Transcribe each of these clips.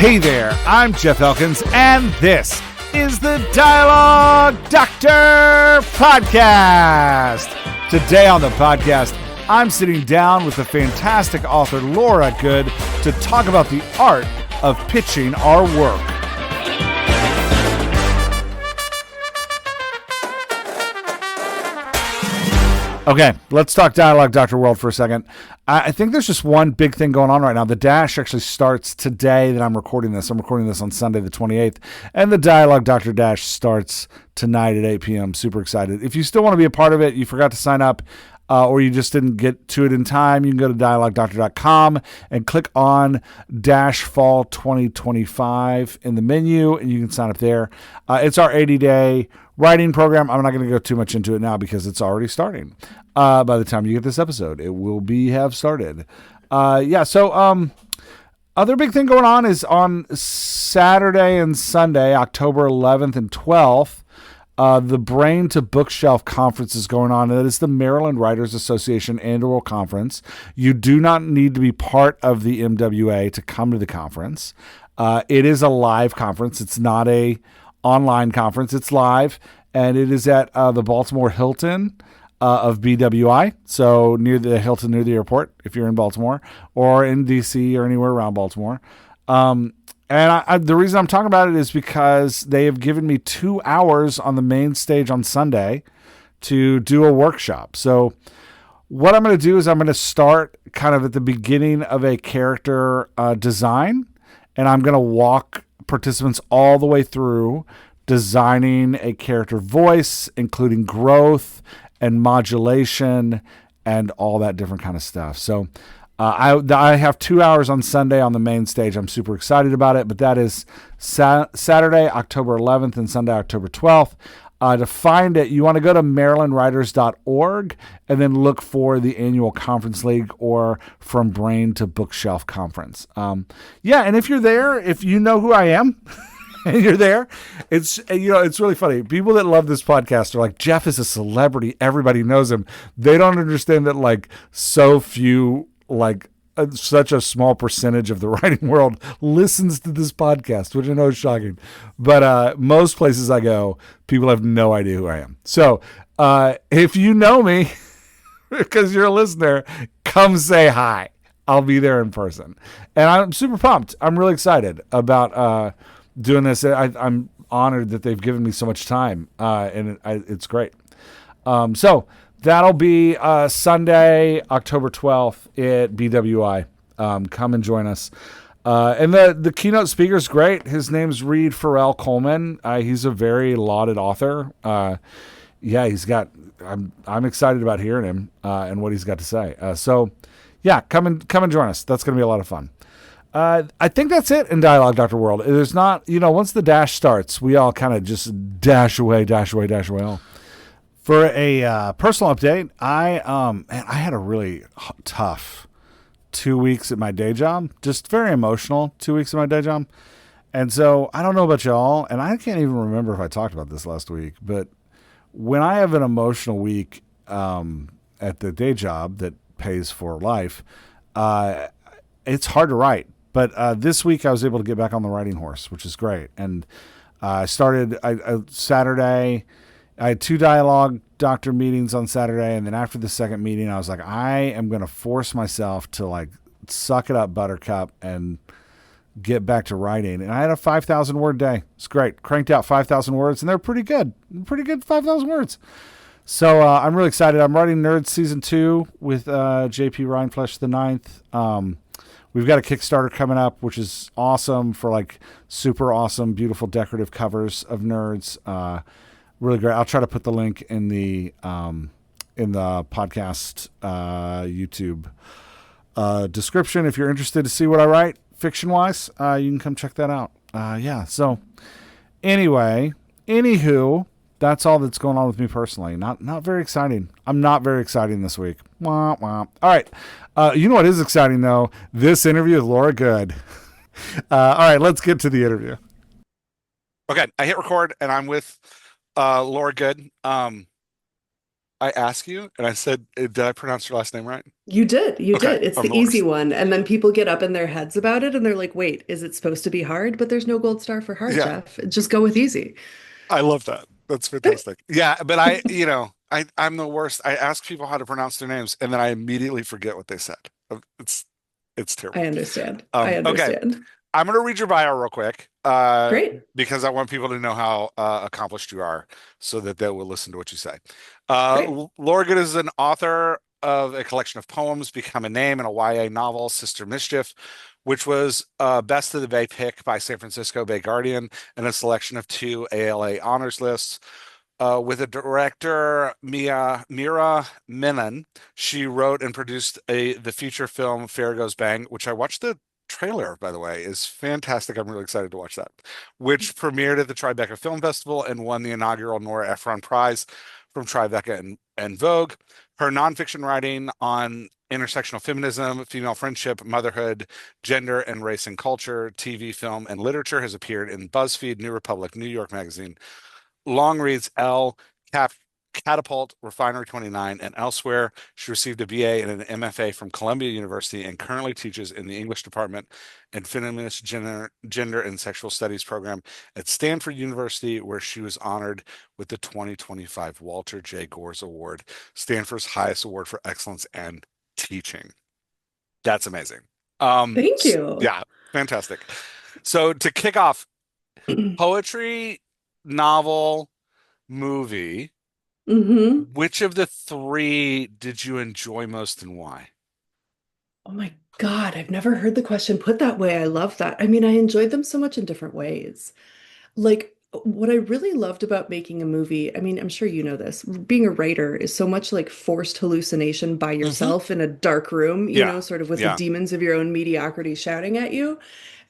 Hey there, I'm Jeff Elkins, and this is the Dialogue Doctor Podcast. Today on the podcast, I'm sitting down with the fantastic author Laura Goode to talk about the art of pitching our work. Okay, let's talk Dialogue Doctor World for a second. I think there's just one big thing going on right now. The Dash actually starts today that I'm recording this. I'm recording this on Sunday the 28th, and the Dialogue Doctor Dash starts tonight at 8 p.m. Super excited. If you still want to be a part of it, you forgot to sign up, or you just didn't get to it in time, you can go to dialoguedoctor.com and click on Dash Fall 2025 in the menu, and you can sign up there. It's our 80-day writing program. I'm not going to go too much into it now because it's already starting. By the time you get this episode, it will have started. Other big thing going on is on Saturday and Sunday, October 11th and 12th, the Brain to Bookshelf Conference is going on. That is the Maryland Writers Association annual conference. You do not need to be part of the MWA to come to the conference. It is a live conference. It's not a online conference. It's live, and it is at the Baltimore Hilton of BWI, so near the Hilton, near the airport, if you're in Baltimore or in DC or anywhere around Baltimore. And the reason I'm talking about it is because they have given me 2 hours on the main stage on Sunday to do a workshop. So what I'm going to do is I'm going to start kind of at the beginning of a character design, and I'm going to walk participants all the way through designing a character voice, including growth and modulation and all that different kind of stuff. So I have 2 hours on Sunday on the main stage. I'm super excited about it, but that is Saturday, October 11th and Sunday, October 12th. To find it, you want to go to marylandwriters.org and then look for the annual conference league or From Brain to Bookshelf Conference. And if you're there, if you know who I am and you're there, it's really funny. People that love this podcast are like, Jeff is a celebrity. Everybody knows him. They don't understand that so few, such a small percentage of the writing world listens to this podcast, which I know is shocking. But most places I go, people have no idea who I am. So if you know me, because you're a listener, come say hi. I'll be there in person. And I'm super pumped. I'm really excited about doing this. I'm honored that they've given me so much time, and it's great. So that'll be Sunday, October 12th at BWI. Come and join us. And the keynote speaker is great. His name's Reed Farrell Coleman. He's a very lauded author. I'm excited about hearing him and what he's got to say. Come and join us. That's going to be a lot of fun. I think that's it in Dialogue Doctor World. There's not, once the dash starts, we all kind of just dash away. For a personal update, I had a really tough 2 weeks at my day job, just very emotional 2 weeks at my day job. And so I don't know about y'all, and I can't even remember if I talked about this last week, but when I have an emotional week at the day job that pays for life, it's hard to write. But this week I was able to get back on the writing horse, which is great. And I started Saturday. I had 2 Dialogue Doctor meetings on Saturday, and then after the second meeting, I was like, I am going to force myself to suck it up, Buttercup, and get back to writing. And I had a 5,000 word day. It's great. Cranked out 5,000 words, and they're pretty good 5,000 words. So I'm really excited. I'm writing Nerds Season 2 with J.P. Rhineflesh the 9th. We've got a Kickstarter coming up, which is awesome for super awesome, beautiful decorative covers of nerds. Really great. I'll try to put the link in the podcast YouTube description if you're interested to see what I write fiction wise. You can come check that out. So anywho, that's all that's going on with me personally. Not very exciting. I'm not very exciting this week. Wah, wah. All right. You know what is exciting though? This interview with Laura Goode. All right, let's get to the interview. Okay, I hit record and I'm with Laura Goode. I ask you? And I said, did I pronounce your last name right? You did. You Okay, did. It's I'm the the easy worst. one. And then people get up in their heads about it and they're like, wait, is it supposed to be hard? But there's no gold star for hard, Yeah, Jeff. Just go with easy. I love that. That's fantastic. Yeah, but I'm the worst. I ask people how to pronounce their names and then I immediately forget what they said. It's it's I terrible. understand. I Okay, understand. I'm gonna read your bio real quick, Great. because I want people to know how accomplished you are, so that they will listen to what you say. Great. Laura Good is an author of a collection of poems, Become a Name, and a YA novel, Sister Mischief, which was Best of the Bay pick by San Francisco Bay Guardian, and a selection of two ALA honors lists. With a director, Mira Menon, she wrote and produced the feature film Fair Goes Bang, which I watched the trailer, by the way, is fantastic. I'm really excited to watch that, which premiered at the Tribeca Film Festival and won the inaugural Nora Ephron Prize from Tribeca and Vogue. Her nonfiction writing on intersectional feminism, female friendship, motherhood, gender and race and culture, TV, film, and literature has appeared in BuzzFeed, New Republic, New York Magazine, Long reads L, Cap, Catapult, Refinery 29, and elsewhere. She received a BA and an MFA from Columbia University and currently teaches in the English department and feminist gender and sexual studies program at Stanford University, where she was honored with the 2025 Walter J. Gores Award, Stanford's highest award for excellence and teaching. That's amazing. Thank you. Yeah, fantastic. So to kick off, poetry, novel, movie, hmm which of the three did you enjoy most and why? Oh my God, I've never heard the question put that way. I love that. I mean, I enjoyed them so much in different ways. Like, what I really loved about making a movie, I mean, I'm sure you know this, being a writer is so much like forced hallucination by Hmm. yourself in a dark room, Yeah. sort of with the Yeah. demons of your own mediocrity shouting at you.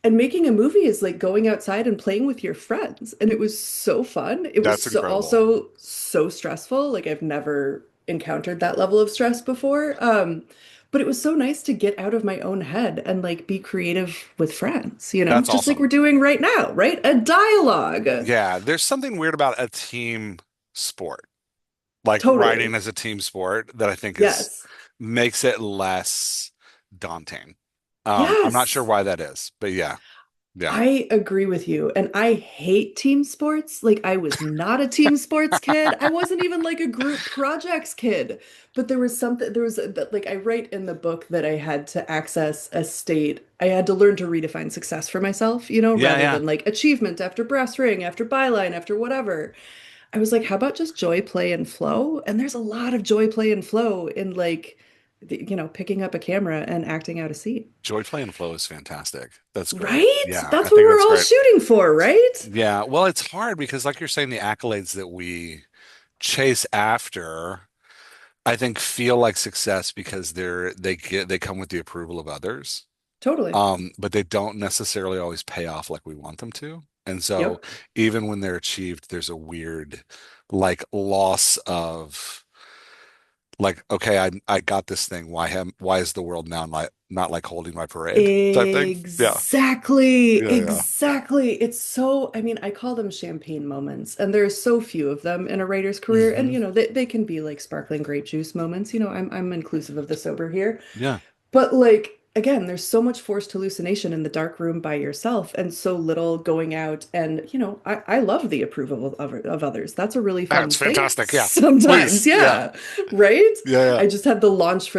And making a movie is like going outside and playing with your friends. And it was so fun. It was That's so incredible. also so stressful. Like I've never encountered that level of stress before. But it was so nice to get out of my own head and like be creative with friends, That's just like we're awesome. doing right now, right? A dialogue. Yeah, there's something weird about a team sport, like writing Totally. as a team sport, that I think is Yes. makes it less daunting. I'm not sure Yes. why that is, but yeah, yeah. I agree with you. And I hate team sports. Like, I was not a team sports kid. I wasn't even like a group projects kid. But there was something, there was like, I write in the book that I had to access a state. I had to learn to redefine success for myself, Yeah, rather yeah. than like achievement after brass ring, after byline, after whatever. I was like, how about just joy, play, and flow? And there's a lot of joy, play, and flow in like, picking up a camera and acting out a scene. Joy, play, and flow is fantastic. That's great. Right? Yeah, I That's what think we're that's all great. shooting for, right? Yeah, well, it's hard because, like you're saying, the accolades that we chase after, I think, feel like success because they come with the approval of others. Totally. But they don't necessarily always pay off like we want them to. And so Yep. even when they're achieved, there's a weird like loss of like, okay, I got this thing. Why is the world now not like holding my parade type thing? Yeah. Exactly. Yeah, yeah. Exactly. It's so, I mean, I call them champagne moments, and there's so few of them in a writer's career. And, Hmm. they can be like sparkling grape juice moments. I'm inclusive of the sober here. Yeah. But like again, there's so much forced hallucination in the dark room by yourself and so little going out and I love the approval of others. That's a really fun That's thing fantastic. Yeah. sometimes. Please. Yeah. Yeah. Right? Yeah, yeah. I just had the launch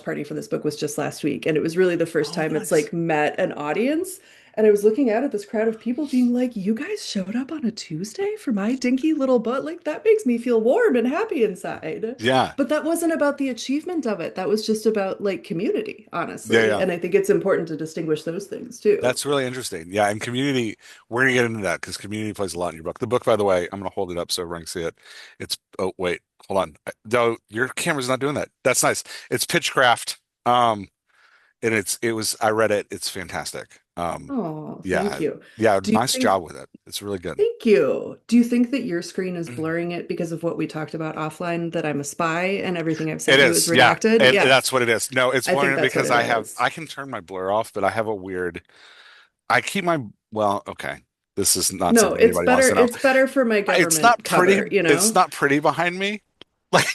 party for this book was just last week and it was really the first Oh, time it's nice. like met an audience. And I was looking out at this crowd of people being like, you guys showed up on a Tuesday for my dinky little butt. Like, that makes me feel warm and happy inside. Yeah. But that wasn't about the achievement of it. That was just about like community, Yeah, honestly. yeah. And I think it's important to distinguish those things too. That's really interesting. Yeah, and community, we're gonna get into that because community plays a lot in your book. The book, by the way, I'm gonna hold it up so everyone can see it. It's oh wait, hold on. No, your camera's not doing that. That's nice. It's Pitchcraft. And it was I read it. It's fantastic. Oh, thank Yeah, you. yeah, Do you nice think, job with it. It's really good. thank you. Do you think that your screen is blurring it because of what we talked about offline, that I'm a spy and everything I've It sent you is is, yeah. redacted? And Yeah, that's what it is. No, it's I think blurring that's what because it is. I can turn my blur off, but I have a weird I keep my well, okay. This is not No, something anybody wants to know. it's better for my It's government not pretty. cover, you It's know? not pretty behind me. Like,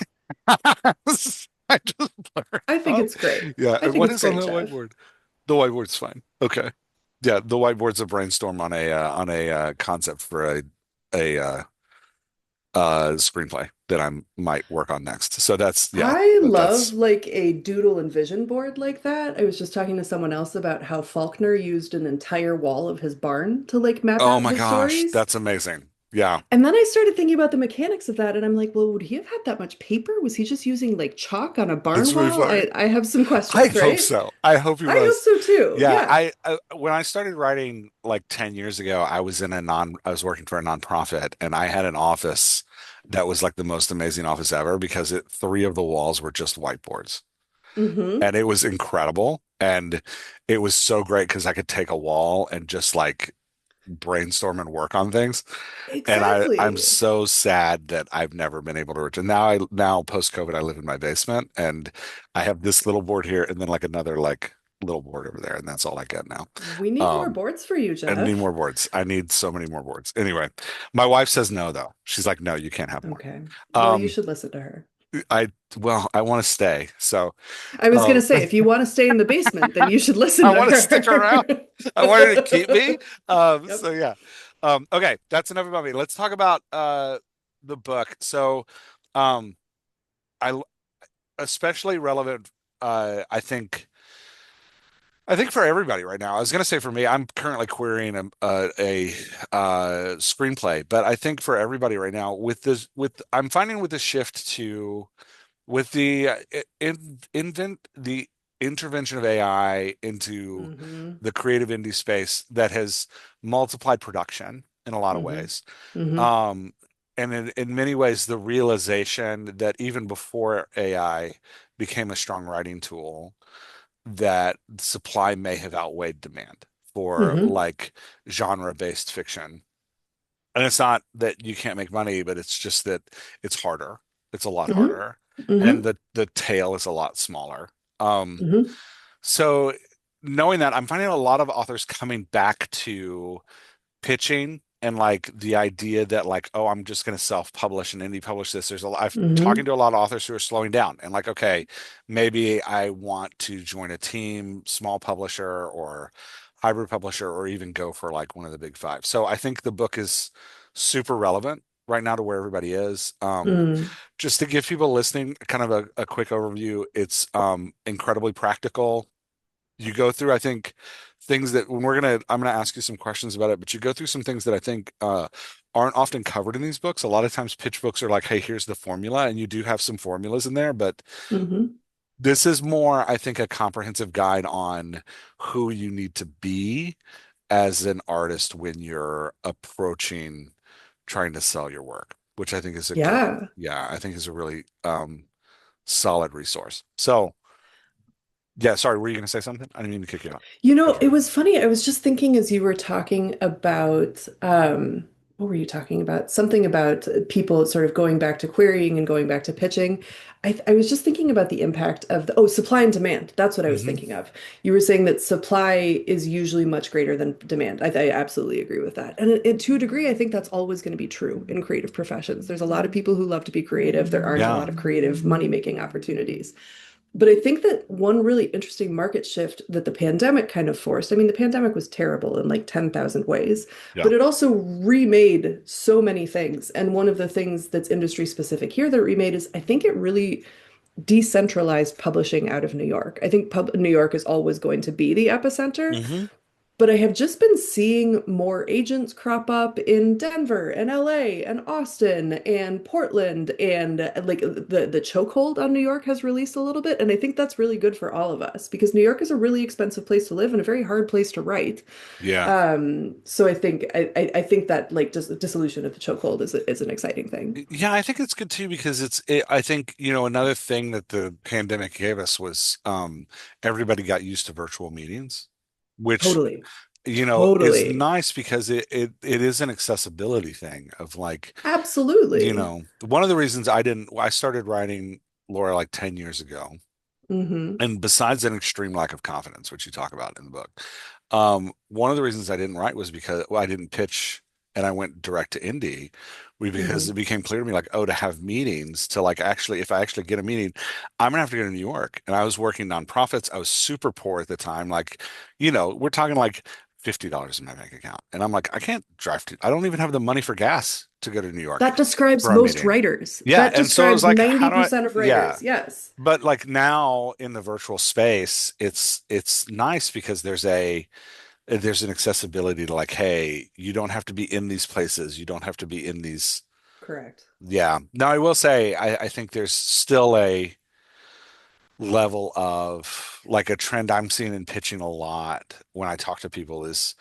I just blurred I think out. it's great. Yeah, I and think what it's is on great, the Jeff. whiteboard? The whiteboard's fine. Okay. Yeah, the whiteboard's a brainstorm on a concept for a screenplay that I might work on next. So that's yeah, I love that's like a doodle and vision board like that. I was just talking to someone else about how Faulkner used an entire wall of his barn to like map oh out my his gosh, stories. that's amazing. Yeah, And then I started thinking about the mechanics of that, and I'm like, well, would he have had that much paper? Was he just using like chalk on a barn it's really wall? funny. I have some I questions, hope right? so. I hope he I hope was. so too. Yeah, Yeah. when I started writing like 10 years ago, I was working for a nonprofit and I had an office that was like the most amazing office ever because three of the walls were just whiteboards. Mm-hmm. And it was incredible. And it was so great because I could take a wall and just like brainstorm and work on things. And I'm Exactly. so sad that I've never been able to reach. And now post COVID, I live in my basement and I have this little board here and then like another like little board over there, and that's all I get now. We need more Um, boards for you, I need more Jeff. boards. I need so many more boards. Anyway, my wife says no though. She's like, no, you can't have more. Okay. Well, you Um, should listen to her. I well, I want to stay. So I was gonna um, say, if you want to stay in the basement, then you should listen I to want to stick around. her. I want her to keep me. Yep. So yeah. Okay, that's enough about me. Let's talk about the book. So um I especially relevant I think for everybody right now. I was going to say for me, I'm currently querying a screenplay, but I think for everybody right now with I'm finding with the shift to with the invent the intervention of AI into Mm-hmm. the creative indie space that has multiplied production in a lot of Mm-hmm. ways. Mm-hmm. Um, and in many ways, the realization that even before AI became a strong writing tool, that supply may have outweighed demand for Mm-hmm. like genre-based fiction. And it's not that you can't make money, but it's just that it's harder. It's a lot Mm-hmm. harder. And Mm-hmm. the tail is a lot smaller. Um, Mm-hmm. so knowing that, I'm finding a lot of authors coming back to pitching and like the idea that like, oh, I'm just going to self-publish and indie publish this. I've talking Mm-hmm. to a lot of authors who are slowing down and like, okay, maybe I want to join a team, small publisher or hybrid publisher, or even go for like one of the big five. So I think the book is super relevant right now to where everybody is. Mm. Just to give people listening kind of a quick overview, it's incredibly practical. You go through, I think, things that when I'm gonna ask you some questions about it, but you go through some things that I think aren't often covered in these books. A lot of times pitch books are like, hey, here's the formula, and you do have some formulas in there, but Mm-hmm. this is more, I think, a comprehensive guide on who you need to be as an artist when you're approaching trying to sell your work, which I think is a good, Yeah. yeah, I think is a really solid resource. So, yeah, sorry, were you going to say something? I didn't mean to kick you out. You know, Cut you it off. was funny. I was just thinking as you were talking about, what were you talking about? Something about people sort of going back to querying and going back to pitching. I was just thinking about the impact of supply and demand. That's what I was Hmm. thinking of. You were saying that supply is usually much greater than demand. I absolutely agree with that. And to a degree, I think that's always going to be true in creative professions. There's a lot of people who love to be creative. There aren't a Yeah. lot of creative money-making opportunities. But I think that one really interesting market shift that the pandemic kind of forced, I mean, the pandemic was terrible in like 10,000 ways, Yeah. but it also remade so many things. And one of the things that's industry specific here that it remade is I think it really decentralized publishing out of New York. I think New York is always going to be the epicenter, Hmm. but I have just been seeing more agents crop up in Denver and LA and Austin and Portland and like the chokehold on New York has released a little bit. And I think that's really good for all of us because New York is a really expensive place to live and a very hard place to write. Yeah. So I think I think that like just dissolution of the chokehold is an exciting thing. Yeah, I think it's good too because I think, another thing that the pandemic gave us was everybody got used to virtual meetings, which, Totally. is Totally. nice because it is an accessibility thing of like, Absolutely. one of the reasons I started writing Laura like 10 years ago. Hmm. And besides an extreme lack of confidence, which you talk about in the book, one of the reasons I didn't write was because, well, I didn't pitch and I went direct to indie, because it Hmm. became clear to me like, oh, to have meetings, to like actually, if I actually get a meeting, I'm gonna have to go to New York. And I was working nonprofits. I was super poor at the time. Like, we're talking like $50 in my bank account. And I'm like, I can't drive I don't even have the money for gas to go to New York That describes for a most meeting. writers. Yeah. That And so it was describes like, how do I, 90% of yeah. writers. Yes. But like now in the virtual space, it's nice because there's an accessibility to like, hey, you don't have to be in these places. You don't have to be in these. Correct. Yeah. Now I will say, I think there's still a level of like a trend I'm seeing in pitching a lot when I talk to people is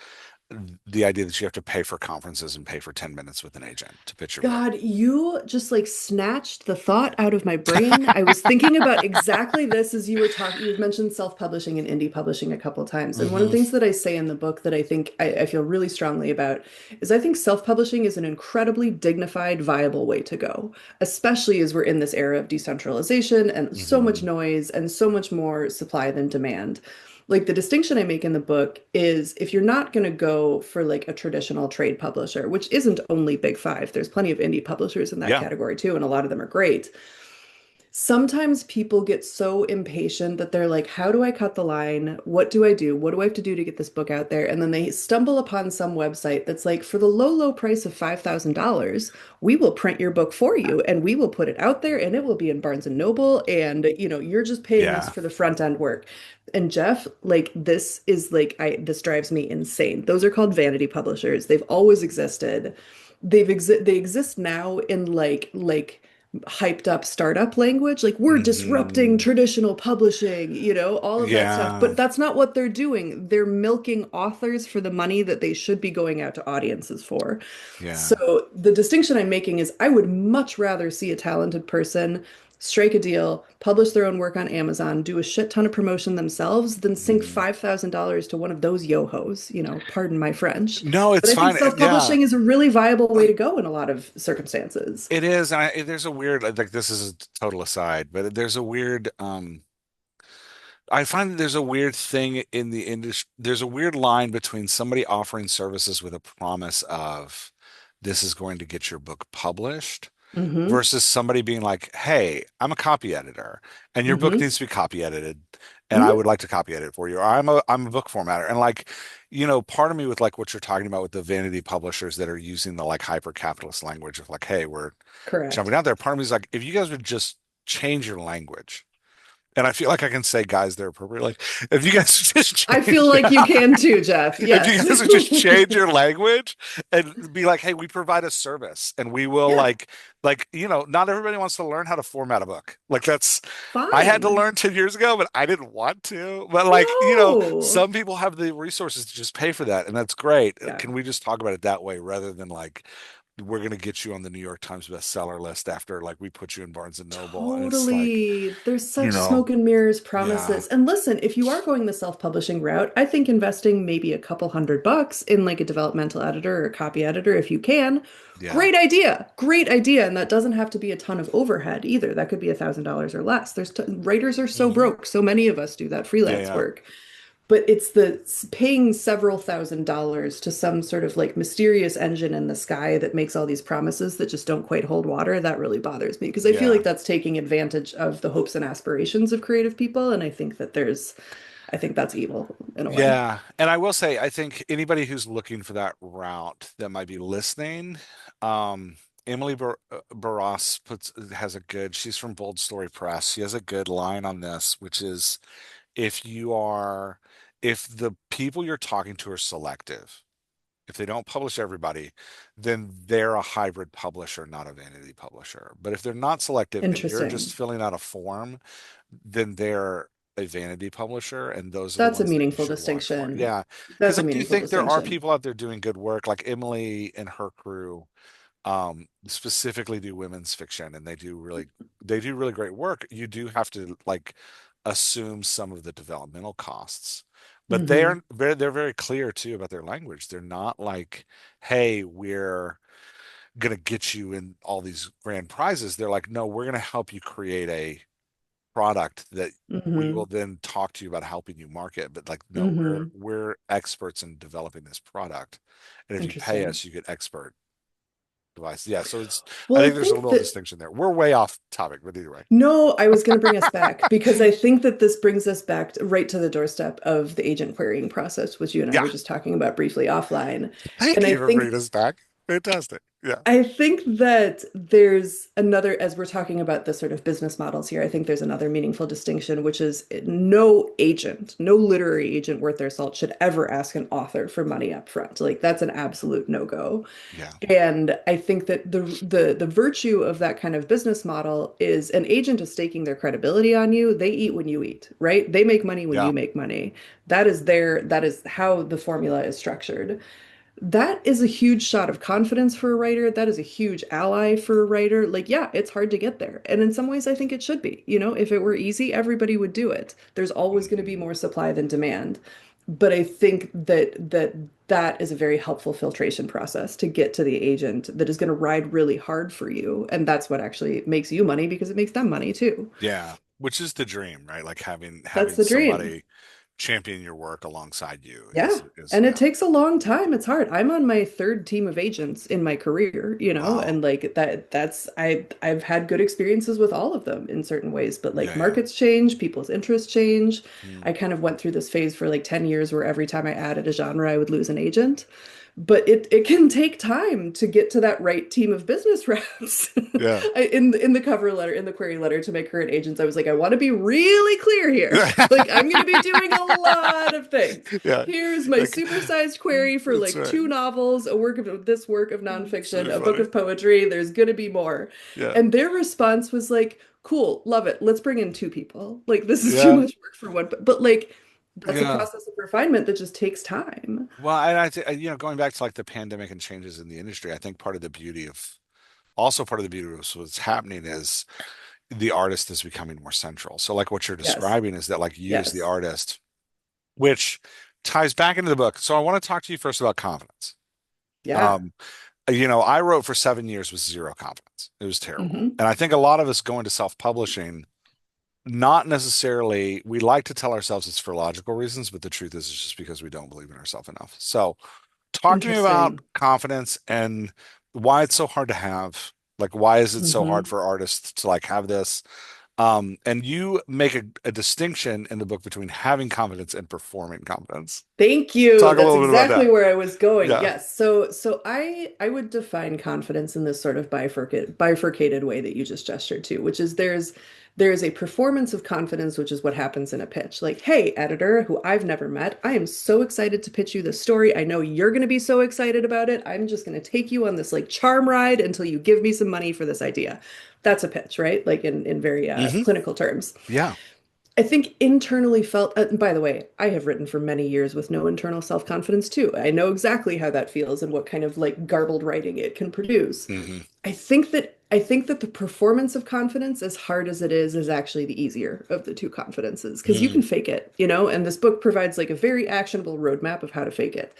the idea that you have to pay for conferences and pay for 10 minutes with an agent to pitch your book. God, you just like snatched the thought out of my brain. I was thinking about exactly this as you were talking. You've mentioned self-publishing and indie publishing a couple of times. And one of the Hmm. things that I say in the book that I think I feel really strongly about is I think self-publishing is an incredibly dignified, viable way to go, especially as we're in this era of decentralization and so much Hmm. noise and so much more supply than demand. Like the distinction I make in the book is if you're not going to go for like a traditional trade publisher, which isn't only Big Five, there's plenty of indie publishers in that Yeah. category too, and a lot of them are great. Sometimes people get so impatient that they're like, how do I cut the line? What do I do? What do I have to do to get this book out there? And then they stumble upon some website that's like, for the low, low price of $5,000, we will print your book for you and we will put it out there and it will be in Barnes and Noble. And, you're just paying us Yeah. for the front end work. And Jeff, like, this is like, this drives me insane. Those are called vanity publishers. They've always existed. They exist now in like hyped up startup language, like we're disrupting Hmm. traditional publishing, all of that stuff. Yeah. But that's not what they're doing. They're milking authors for the money that they should be going out to audiences for. Yeah. So the distinction I'm making is I would much rather see a talented person strike a deal, publish their own work on Amazon, do a shit ton of promotion themselves, than sink Mhm. $5,000 to one of those yo-hos, pardon my French. No, But it's I think fine. Yeah. self-publishing is a really viable way to go in a lot of circumstances. It is, and there's a weird, like, this is a total aside, but there's a weird, I find that there's a weird thing in the industry. There's a weird line between somebody offering services with a promise of this is going to get your book published Mm-hmm. versus somebody being like, hey, I'm a copy editor and your book Mm-hmm. needs to be copy edited and I Mm-hmm. would like to copy edit for you. Or I'm a book formatter. And like, part of me with like what you're talking about with the vanity publishers that are using the like hyper capitalist language of like, hey, we're jumping Correct. out there. Part of me is like, if you guys would just change your language, and I feel like I can say guys there appropriately. Like, if you guys would just I feel change, like you can too, Jeff. if you Yes. guys would just change your language and be like, hey, we provide a service and we will Yeah, not everybody wants to learn how to format a book. Like I had to fine. learn 10 years ago, but I didn't want to. But like, No. some people have the resources to just pay for that, and that's great. Yeah. Can we just talk about it that way rather than like we're going to get you on the New York Times bestseller list after like we put you in Barnes and Noble and it's like, Totally. There's you such know, smoke and mirrors yeah. promises. And listen, if you are going the self-publishing route, I think investing maybe a couple $100 in like a developmental editor or a copy editor if you can, Yeah. great idea. Great idea. And that doesn't have to be a ton of overhead either. That could be $1,000 or less. Writers are so Hmm. broke. So many of us do that Yeah, freelance yeah. work. But it's the paying several $1,000s to some sort of like mysterious engine in the sky that makes all these promises that just don't quite hold water. That really bothers me because I feel Yeah. like that's taking advantage of the hopes and aspirations of creative people. And I think that's evil in a way. Yeah. And I will say, I think anybody who's looking for that route that might be listening, Emily Barras she's from Bold Story Press. She has a good line on this, which is if you are, if the people you're talking to are selective, if they don't publish everybody, then they're a hybrid publisher, not a vanity publisher. But if they're not selective and you're just Interesting. filling out a form, then they're a vanity publisher, and those are the That's a ones that you meaningful should watch for. distinction. Yeah, because That's I a do meaningful think there are distinction. people out there doing good work, like Emily and her crew specifically do women's fiction and they do really great work. You do have to like assume some of the developmental costs, but Hmm. they're very clear too about their language. They're not like, hey, we're gonna get you in all these grand prizes. They're like, no, we're gonna help you create a product that we will Hmm. then talk to you about helping you market. But like, no, Hmm. we're experts in developing this product. And if you pay Interesting. us, you get expert advice. Yeah. So I Well, I think there's a think little that distinction there. We're way off topic, but either way. no, I was going to bring us back because I think that this brings us back right to the doorstep of the agent querying process, which you and I Yeah. were just talking about briefly offline. Thank And you for bringing us back. Fantastic. Yeah. I think that there's another, as we're talking about the sort of business models here, I think there's another meaningful distinction, which is no agent, no literary agent worth their salt should ever ask an author for money up front. Like that's an absolute no-go. Yeah. And I think that the virtue of that kind of business model is an agent is staking their credibility on you. They eat when you eat, right? They make money when Yeah. you make money. That is how the formula is structured. That is a huge shot of confidence for a writer. That is a huge ally for a writer. Like, yeah, it's hard to get there. And in some ways, I think it should be. You know, if it were easy, everybody would do it. There's always going to be Mhm. more supply than demand. But I think that is a very helpful filtration process to get to the agent that is going to ride really hard for you. And that's what actually makes you money because it makes them money too. Yeah. Which is the dream, right? Like That's having the dream. somebody champion your work alongside you Yeah. is And it yeah. takes a long time. It's hard. I'm on my third team of agents in my career, you know, Wow. and like I've had good experiences with all of them in certain ways, but like Yeah, yeah. markets change, people's interests change. Mm. I kind of went through this phase for like 10 years where every time I added a genre, I would lose an agent. But it can take time to get to that right team of business reps. Yeah. In the cover letter, in the query letter to my current agents, I was like, I want to be really clear here. Like I'm going to be doing a lot of things. Yeah. Here's my Like, supersized query for that's like right. two novels, a work of It's nonfiction, really a book funny. of poetry. There's gonna be more. Yeah. And their response was like, cool, love it. Let's bring in two people. Like this is too Yeah. much work for one. But like that's a Yeah. process of refinement that just takes time. Well, and going back to like the pandemic and changes in the industry, I think part of the beauty of what's happening is the artist is becoming more central. So like what you're Yes. describing is that like you as the Yes. artist, which ties back into the book. So I want to talk to you first about confidence. Yeah. Um, I wrote for 7 years with zero confidence. It was terrible. Hmm. And I think a lot of us go into self-publishing, not necessarily, we like to tell ourselves it's for logical reasons, but the truth is it's just because we don't believe in ourselves enough. So talk to me about Interesting. confidence and why it's so hard to have. Like, why is it so hard Hmm. for artists to like have this? And you make a distinction in the book between having confidence and performing confidence. Thank you. Talk a That's little bit about exactly that. where I was going. Yeah. Yes. So I would define confidence in this sort of bifurcated way that you just gestured to, which is there's a performance of confidence, which is what happens in a pitch. Like, hey, editor, who I've never met, I am so excited to pitch you this story. I know you're going to be so excited about it. I'm just going to take you on this like charm ride until you give me some money for this idea. That's a pitch, right? Like in very Hmm. clinical terms. Yeah. I think internally felt, by the way, I have written for many years with no internal self-confidence too. I know exactly how that feels and what kind of like garbled writing it can produce. Hmm. I think that the performance of confidence, as hard as it is actually the easier of the two confidences because you Mm. can fake it, you know, and this book provides like a very actionable roadmap of how to fake it.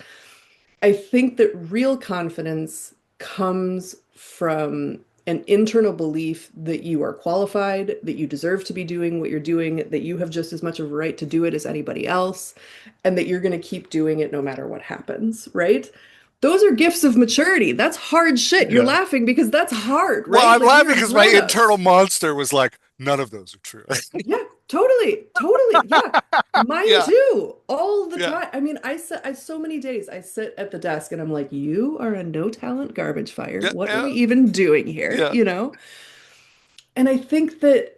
I think that real confidence comes from an internal belief that you are qualified, that you deserve to be doing what you're doing, that you have just as much of a right to do it as anybody else, and that you're going to keep doing it no matter what happens, right? Those are gifts of maturity. That's hard shit. You're Yeah. laughing because that's hard, Well, right? I'm Like we laughing are because my internal grown-ups. monster was like, none of those are true. Yeah, totally, totally. Yeah. Mine Yeah. too, all the Yeah. time. I mean, so many days I sit at the desk and I'm like, you are a no talent garbage fire. Yeah. What are we Yeah. even doing here? Yeah. You know? And I think that,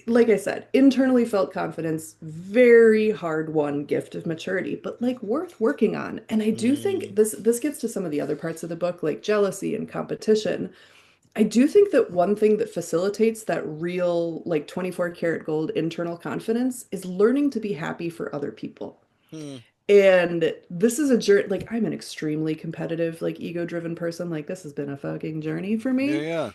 like I said, internally felt confidence, very hard won gift of maturity, but like worth working on. And I do think Mm. this gets to some of the other parts of the book, like jealousy and competition. I do think that one thing that facilitates that real, like 24 karat gold internal confidence is learning to be happy for other people. Mm. And this is a journey, like I'm an extremely competitive, like ego-driven person. Like this has been a fucking journey for Yeah. me. Yeah.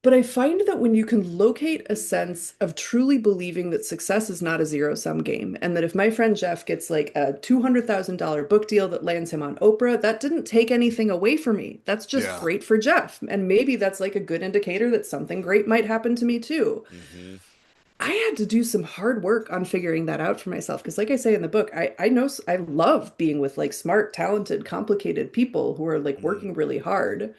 But I find that when you can locate a sense of truly believing that success is not a zero-sum game, and that if my friend Jeff gets like a $200,000 book deal that lands him on Oprah, that didn't take anything away from me. That's just Yeah. great for Jeff. And maybe that's like a good indicator that something great might happen to me too. Hmm. I had to do some hard work on figuring that out for myself because, like I say in the book, I know I love being with like smart, talented, complicated people who are like Mm. working really hard.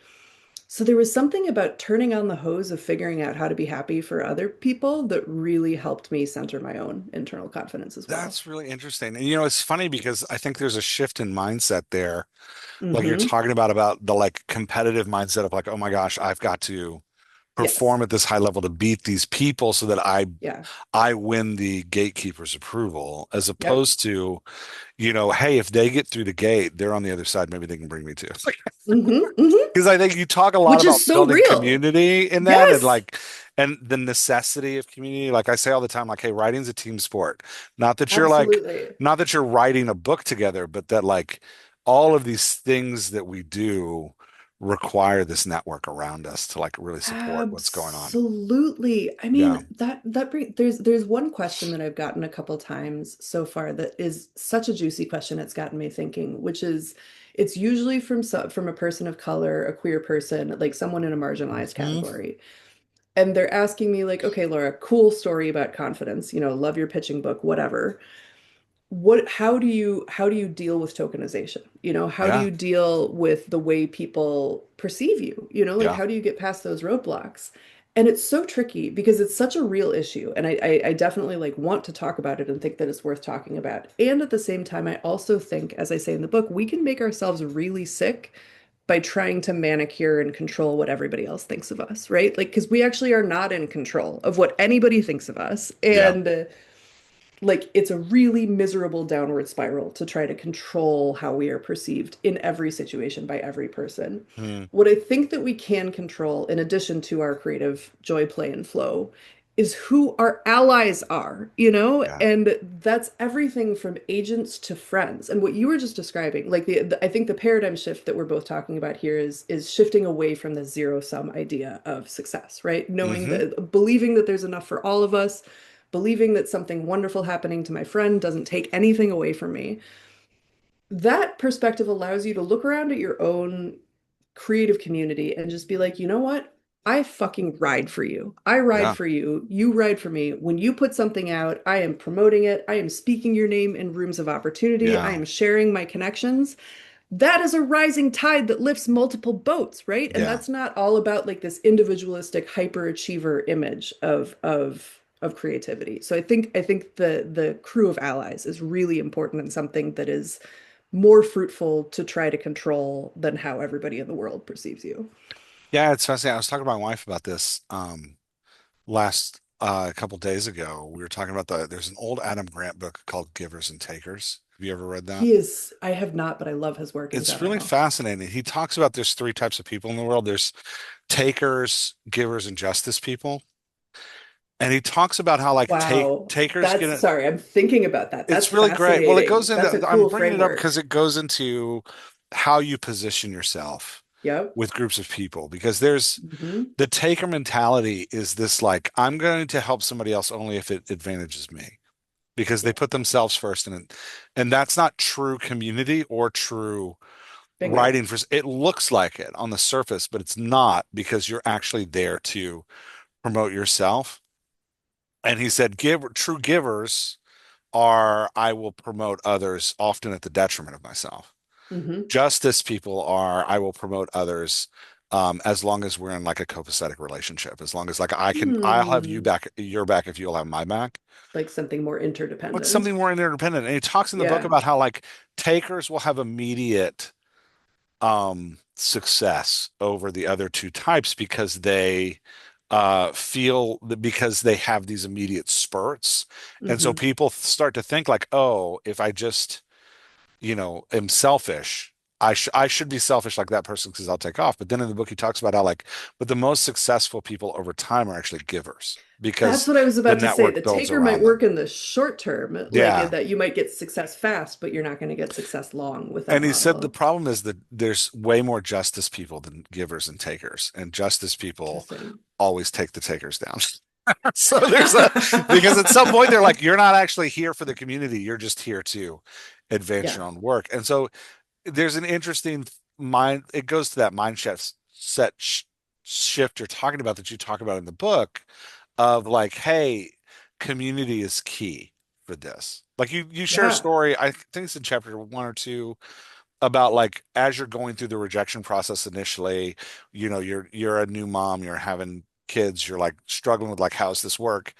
So there was something about turning on the hose of figuring out how to be happy for other people that really helped me center my own internal confidence as well. That's really interesting. And it's funny because I think there's a shift in mindset there. Like you're Hmm. talking about the like competitive mindset of like, oh my gosh, I've got to Yes. perform at this high level to beat these people so that Yeah. I win the gatekeeper's approval, as Yep. opposed to, hey, if they get through the gate, they're on the other side, maybe they can bring me too. Hmm. Hmm. Because I think you talk a lot Which about is so building real. community in that, and Yes. like and the necessity of community. Like I say all the time, like, hey, writing's a team sport. Not that you're like Absolutely. not that you're writing a book together, but that like all of these things that we do require this network around us to like really support what's going on. Absolutely. I Yeah. mean, there's one question that I've gotten a couple times so far that is such a juicy question. It's gotten me thinking, which is it's usually from a person of color, a queer person, like someone in a marginalized Hmm. category. And they're asking me like, okay, Laura, cool story about confidence, love your pitching book, whatever. How do you deal with tokenization? How do Yeah. you deal with the way people perceive you? Like Yeah. how do you get past those roadblocks? And it's so tricky because it's such a real issue. And I definitely like want to talk about it and think that it's worth talking about. And at the same time, I also think, as I say in the book, we can make ourselves really sick by trying to manicure and control what everybody else thinks of us, right? Like, because we actually are not in control of what anybody thinks of us. Yeah. And like it's a really miserable downward spiral to try to control how we are perceived in every situation by every person. Hmm. What I think that we can control, in addition to our creative joy, play, and flow, is who our allies are, Yeah. and that's everything from agents to friends. And what you were just describing, like I think the paradigm shift that we're both talking about here is shifting away from the zero sum idea of success, right? Knowing Hmm. that, believing that there's enough for all of us, believing that something wonderful happening to my friend doesn't take anything away from me. That perspective allows you to look around at your own creative community and just be like, you know what? I fucking ride for you. I ride Yeah. for you. You ride for me. When you put something out, I am promoting it. I am speaking your name in rooms of opportunity. I Yeah. am sharing my connections. That is a rising tide that lifts multiple boats, right? And Yeah. that's not all about like this individualistic hyperachiever image of creativity. So I think the crew of allies is really important and something that is more fruitful to try to control than how everybody in the world perceives you. Yeah. It's fascinating. I was talking to my wife about this last a couple days ago. We were talking about there's an old Adam Grant book called Givers and Takers. Have you ever read that? I have not, but I love his work and It's God, I really know. fascinating. He talks about there's three types of people in the world. There's takers, givers, and justice people. And he talks about how like Wow. takers get That's, it. sorry, I'm thinking about that. That's It's really great. Well, it goes fascinating. into, That's a I'm cool bringing it up framework. because it goes into how you position yourself Yep. with groups of people because there's Hmm. the taker mentality is this like I'm going to help somebody else only if it advantages me because they Yeah. put themselves first and that's not true community or true Bingo. writing for it looks like it on the surface but it's not because you're actually there to promote yourself and he said give true givers are I will promote others often at the detriment of myself. Hmm. Justice people are I will promote others as long as we're in like a copacetic relationship, as long as like I'll have you Hmm. back, your back if you'll have my back. Like something more But interdependent. something more interdependent. And he talks in the book Yeah. about how like takers will have immediate success over the other two types because they feel that because they have these immediate spurts. And so Hmm. people start to think like, oh, if I just am selfish. I should be selfish like that person because I'll take off. But then in the book he talks about how like, but the most successful people over time are actually givers That's because what I was the about to say. network The builds taker might around work them. in the short term, like Yeah. that you might get success fast, but you're not going to get success long with that And he said the model. problem is that there's way more justice people than givers and takers, and justice people Interesting. always take the takers down. So there's a because at some point they're like, you're not actually here for the community, you're just here to advance Yeah. your own work. And so there's an interesting mind. It goes to that mindset shift you're talking about that you talk about in the book of like, hey, community is key for this. Like you share a Yeah, story, I think it's in chapter 1 or 2, about like as you're going through the rejection process initially, you're a new mom, you're having kids, you're like struggling with like how's this work?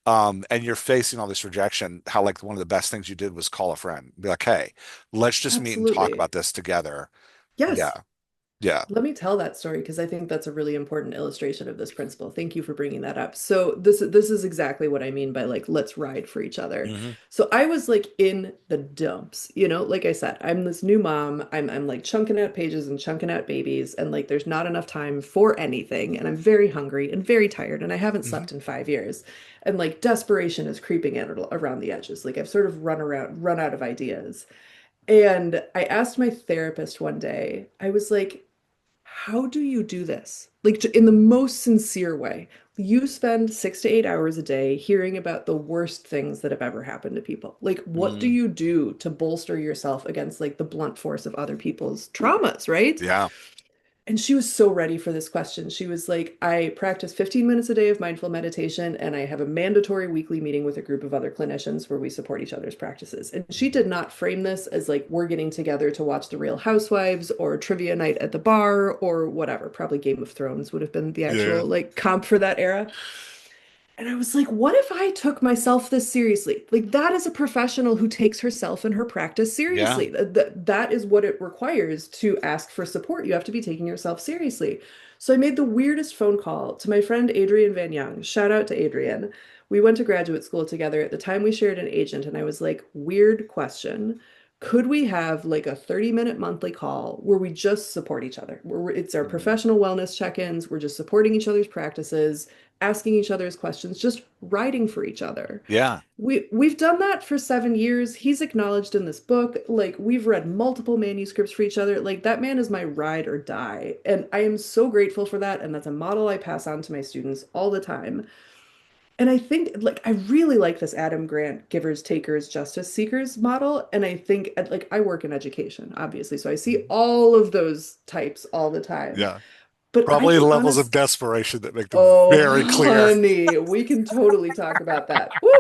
And you're facing all this rejection, how like one of the best things you did was call a friend, be like, hey, let's just meet and talk absolutely. about this together. Yes. Yeah. Yeah. Let me tell that story because I think that's a really important illustration of this principle. Thank you for bringing that up. So this is exactly what I mean by like let's ride for each other. Hmm. So I was like in the dumps, like I said, I'm this new mom. I'm like chunking out pages and chunking out babies and like there's not enough time for anything and I'm very hungry and very tired and I haven't Hmm. slept in 5 years. And like desperation is creeping in around the edges. Like I've sort of run out of ideas. And I asked my therapist one day, I was like, how do you do this? Like in the most sincere way. You spend 6 to 8 hours a day hearing about the worst things that have ever happened to people. Like, what do Hmm. you do to bolster yourself against like the blunt force of other people's traumas, right? Yeah. And she was so ready for this question. She was like, I practice 15 minutes a day of mindful meditation, and I have a mandatory weekly meeting with a group of other clinicians where we support each other's practices. And she did not frame this as like, we're getting together to watch The Real Housewives or trivia night at the bar or whatever. Probably Game of Thrones would have been the Yeah. actual like comp for that era. And I was like, what if I took myself this seriously? Like, that is a professional who takes herself and her practice Yeah. seriously. That is what it requires to ask for support. You have to be taking yourself seriously. So I made the weirdest phone call to my friend Adrienne Van Young. Shout out to Adrienne. We went to graduate school together. At the time, we shared an agent, and I was like, weird question. Could we have like a 30-minute monthly call where we just support each other? It's our Mhm. professional wellness check-ins. We're just supporting each other's practices, asking each other's questions, just writing for each other. Yeah. We've done that for 7 years. He's acknowledged in this book. Like we've read multiple manuscripts for each other. Like that man is my ride or die. And I am so grateful for that. And that's a model I pass on to my students all the time. And I think like I really like this Adam Grant givers, takers, justice seekers model. And I think like I work in education, obviously. So I see Mhm. all of those types all the time. Yeah. But I Probably can levels of honest desperation that make them Oh, very clear. honey, we can totally talk about that. Woo!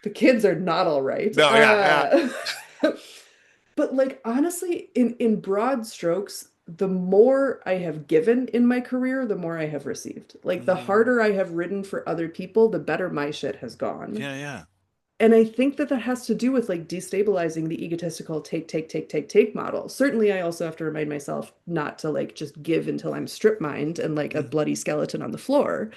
The kids are not all right. No, yeah, yeah. But like honestly, in broad strokes, the more I have given in my career, the more I have received. Like the Mhm. harder I have ridden for other people, the better my shit has gone. Yeah, yeah. And I think that has to do with like destabilizing the egotistical take model. Certainly, I also have to remind myself not to like just give until I'm strip mined and like a Mhm. bloody skeleton on the floor.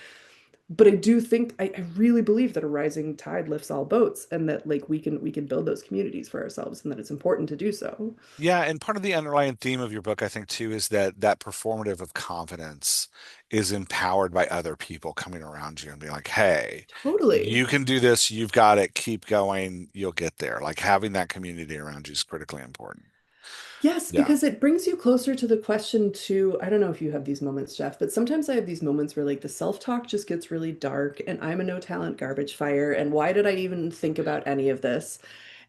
But I do think I really believe that a rising tide lifts all boats and that like we can build those communities for ourselves and that it's important to do so. Yeah, and part of the underlying theme of your book, I think, too, is that performative of confidence is empowered by other people coming around you and being like, "Hey, Totally. you can do this. You've got it. Keep going. You'll get there." Like having that community around you is critically important. Yes, Yeah. because it brings you closer to the question too. I don't know if you have these moments, Jeff, but sometimes I have these moments where like the self-talk just gets really dark and I'm a no talent garbage fire and why did I even think about any of this?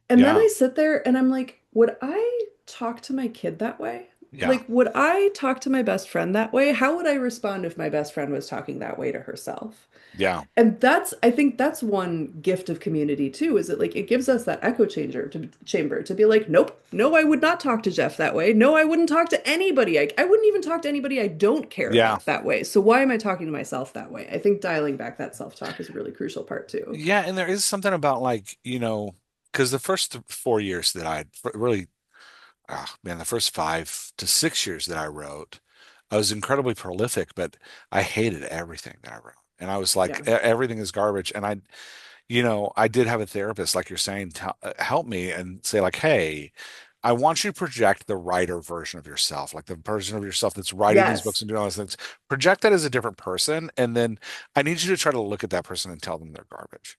And then Yeah. I sit there and I'm like, would I talk to my kid that way? Yeah. Like, would I talk to my best friend that way? How would I respond if my best friend was talking that way to herself? Yeah. And I think that's one gift of community too, is it like it gives us that echo chamber to be like, nope, no, I would not talk to Jeff that way. No, I wouldn't talk to anybody. I wouldn't even talk to anybody I don't care Yeah. about that way. So why am I talking to myself that way? I think dialing back that self-talk is a really crucial part too. Yeah. And there is something about like, because the first 4 years that I really, man, the first 5 to 6 years that I wrote, I was incredibly prolific, but I hated everything that I wrote. And I was like, Yeah. everything is garbage. And I did have a therapist, like you're saying, help me and say, like, hey, I want you to project the writer version of yourself, like the version of yourself that's writing these books Yes. and doing all those things. Project that as a different person. And then I need you to try to look at that person and tell them they're garbage.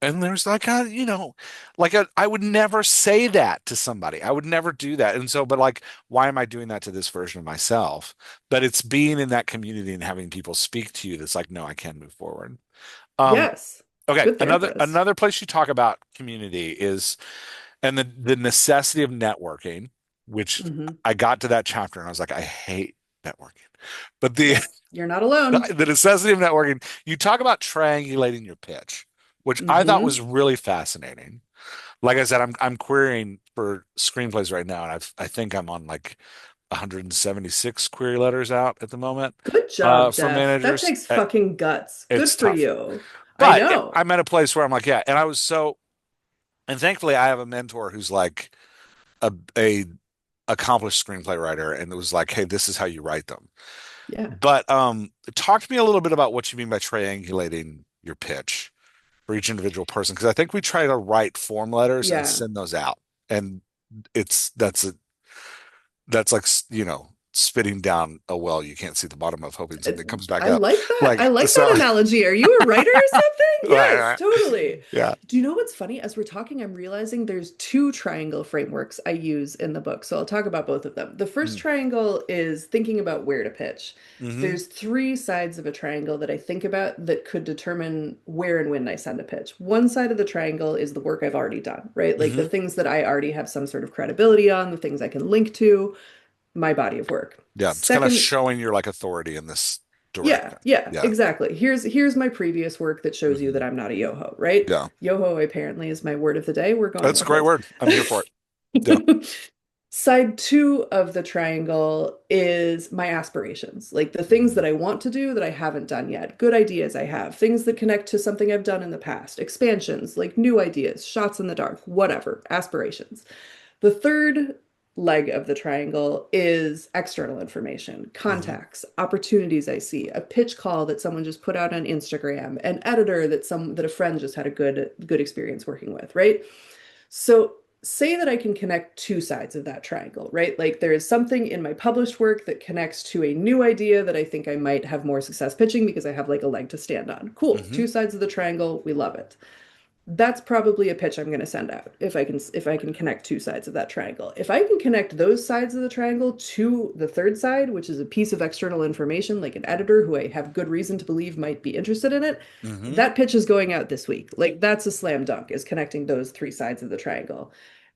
And there's like I would never say that to somebody. I would never do that. And so, but like, why am I doing that to this version of myself? But it's being in that community and having people speak to you that's like, no, I can move forward. Um, Yes. okay, Good another therapist. another place you talk about community is and the necessity of networking, which Hmm. I got to that chapter and I was like, I hate networking. But the Yes. You're not alone. the necessity of networking, you talk about triangulating your pitch. which I thought Hmm. was really fascinating. Like I said, I'm querying for screenplays right now, and I think I'm on like 176 query letters out at the moment Good job, for Jeff. That managers. takes fucking guts. Good It's for tough, you. I but know. I'm at a place where I'm like, yeah, and I was so, and thankfully I have a mentor who's like a accomplished screenplay writer, and it was like, hey, this is how you write them. Yeah. But talk to me a little bit about what you mean by triangulating your pitch for each individual person, because I think we try to write form letters and Yeah. send those out, and it's that's like spitting down a well you can't see the bottom of, hoping Uh, something comes back I up. like that. I Like like that so, analogy. Are you a writer or something? Yes, totally. yeah. Do you know what's funny? As we're talking, I'm realizing there's two triangle frameworks I use in the book. So I'll talk about both of them. The first triangle is thinking about where to pitch. Mm-hmm. There's three sides of a triangle that I think about that could determine where and when I send a pitch. One side of the triangle is the work I've already done, right? Like the Mm-hmm. things that I already have some sort of credibility on, the things I can link to, my body of work. Yeah, it's kind of Second, showing your like authority in this yeah, direction. yeah, Yeah. exactly. Here's my previous work that shows you Mm-hmm. that I'm not a yoho, right? Yeah. Yoho apparently is my word of the day. We're going That's a with great word. I'm here for it. Yeah. it. Side two of the triangle is my aspirations, like the things Mm-hmm. that I want to do that I haven't done yet, good ideas I have, things that connect to something I've done in the past, expansions, like new ideas, shots in the dark, whatever, aspirations. The third leg of the triangle is external information, Mm-hmm. contacts, opportunities I see, a pitch call that someone just put out on Instagram, an editor that a friend just had a good experience working with, right? So say that I can connect two sides of that triangle, right? Like there is something in my published work that connects to a new idea that I think I might have more success pitching because I have like a leg to stand on. Cool. Mm-hmm. Two sides of the triangle, we love it. That's probably a pitch I'm going to send out if I can connect two sides of that triangle. If I can connect those sides of the triangle to the third side, which is a piece of external information like an editor who I have good reason to believe might be interested in it, Mm-hmm. that pitch is going out this week. Like that's a slam dunk is connecting those three sides of the triangle.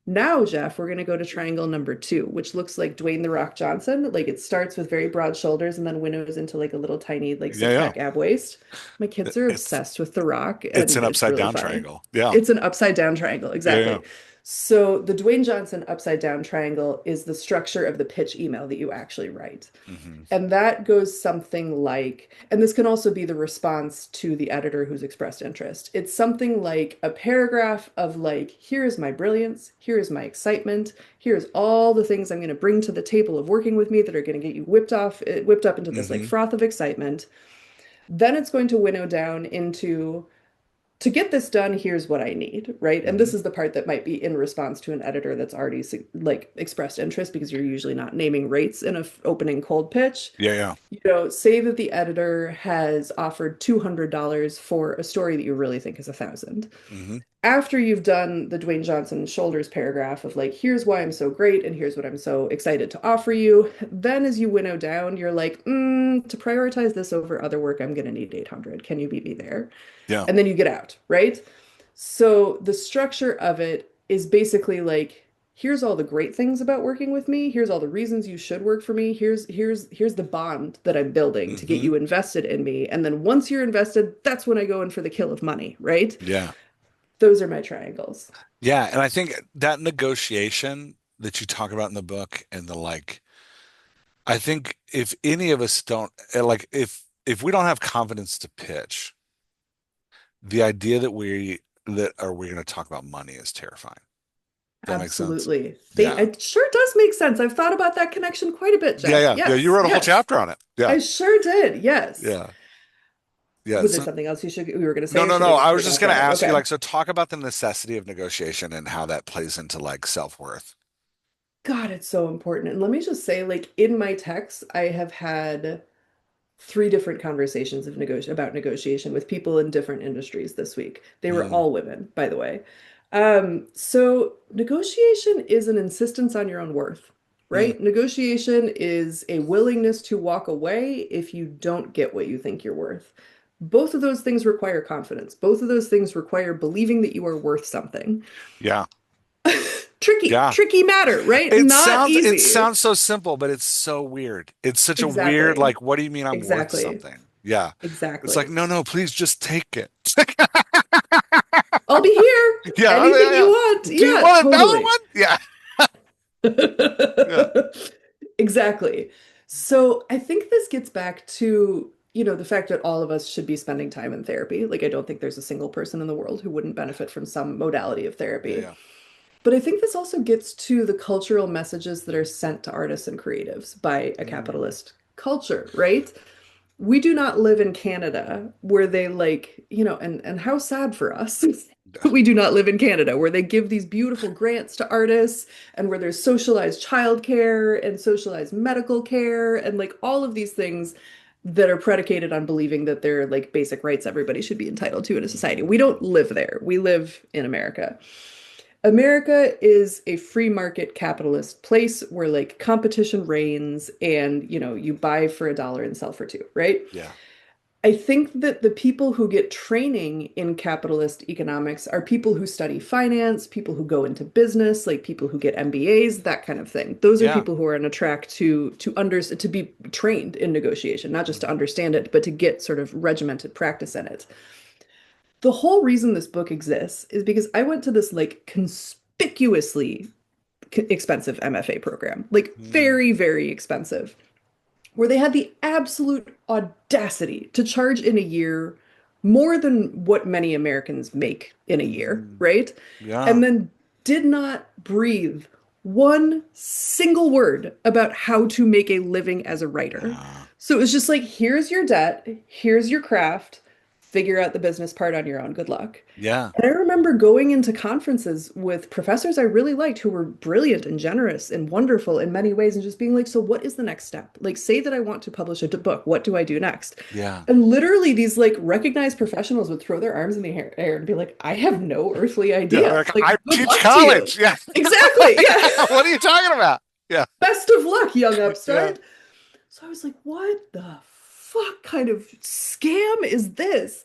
Now, Jeff, we're going to go to triangle number two, which looks like Dwayne the Rock Johnson. Like it starts with very broad shoulders and then winnows into like a little tiny like Yeah, six yeah. pack ab waist. My kids are It's obsessed with The Rock, it's and an it's upside really down funny. triangle. Yeah. It's an upside down triangle, Yeah, yeah. exactly. So the Dwayne Johnson upside down triangle is the structure of the pitch email that you actually write. Mm-hmm. And that goes something like, and this can also be the response to the editor who's expressed interest. It's something like a paragraph of like, here's my brilliance, here's my excitement, here's all the things I'm going to bring to the table of working with me that are going to get you whipped up into this like Mm-hmm. froth of excitement. Then it's going to winnow down into to get this done, here's what I need, right? And Mm-hmm. this is the part that might be in response to an editor that's already like expressed interest because you're usually not naming rates in a opening cold pitch. Yeah, yeah. Say that the editor has offered $200 for a story that you really think is 1,000. Mm-hmm. After you've done the Dwayne Johnson shoulders paragraph of like, here's why I'm so great and here's what I'm so excited to offer you, then as you winnow down, you're like, to prioritize this over other work, I'm going to need 800. Can you meet me there? Yeah. And then you get out, right? So the structure of it is basically like, here's all the great things about working with me. Here's all the reasons you should work for me. Here's the bond that I'm building to get Mm-hmm. you invested in me. And then once you're invested, that's when I go in for the kill of money, right? Yeah. Those are my triangles. Yeah. And I think that negotiation that you talk about in the book and the like, I think if any of us don't like if we don't have confidence to pitch, the idea that are we going to talk about money is terrifying. That makes sense? Absolutely. Yeah. It sure does make sense. I've thought about that connection quite a bit, Yeah, Jeff. yeah. Yeah. You Yes, wrote a whole yes. chapter on it. Yeah. I sure did. Yes. Yeah. Yeah. Was there So something else we were going to no, say, or no, should I no. I just was bring just up going to that? ask you Okay. like, so talk about the necessity of negotiation and how that plays into like self-worth. God, it's so important. And let me just say, like in my texts, I have had three different conversations about negotiation with people in different industries this week. They were Mm, all women, by the way. So negotiation is an insistence on your own worth, mm. right? Negotiation is a willingness to walk away if you don't get what you think you're worth. Both of those things require confidence. Both of those things require believing that you are worth something. Yeah. Tricky, Yeah. tricky matter, right? Not It easy. sounds so simple, but it's so weird. It's such a weird, Exactly. like, what do you mean I'm worth Exactly. something? Yeah. It's like, Exactly. no, no, please just take it. I'll be here. Yeah, Anything you yeah. want. Do you Yeah, want another totally. one? Yeah. Yeah. Exactly. So I think this gets back to, the fact that all of us should be spending time in therapy. Like, I don't think there's a single person in the world who wouldn't benefit from some modality of Yeah, therapy. yeah. But I think this also gets to the cultural messages that are sent to artists and creatives by a Mm. capitalist culture, right? We do not live in Canada where they like, and how sad for us. We do not live in Canada where they give these beautiful grants to artists and where there's socialized childcare and socialized medical care and like all of these things that are predicated on believing that they're like basic rights everybody should be entitled to in a society. Mhm. We don't live there. We live in America. America is a free market capitalist place where like competition reigns and you buy for $1 and sell for 2, right? Yeah. I think that the people who get training in capitalist economics are people who study finance, people who go into business, like people who get MBAs, that kind of thing. Those are Yeah. people who are on a track to be trained in negotiation, not just to Mhm. understand it, but to get sort of regimented practice in it. The whole reason this book exists is because I went to this like conspicuously expensive MFA program, like Mm. very, very expensive, where they had the absolute audacity to charge in a year more than what many Americans make in a year, Mhm. right? Yeah. And then did not breathe one single word about how to make a living as a writer. Yeah. So it was just like, here's your debt, here's your craft, figure out the business part on your own. Good luck. Yeah. And I remember going into conferences with professors I really liked who were brilliant and generous and wonderful in many ways, and just being like, so what is the next step? Like, say that I want to publish a book. What do I do next? Yeah. And literally, these like recognized professionals would throw their arms in the air and be like, I have no earthly Yeah. idea. Like, Like, I good teach luck to you. college. Yeah. Exactly. Yeah. What are you talking about? Yeah. Best of luck, young Yeah. upstart. So I was like, what the fuck kind of scam is this?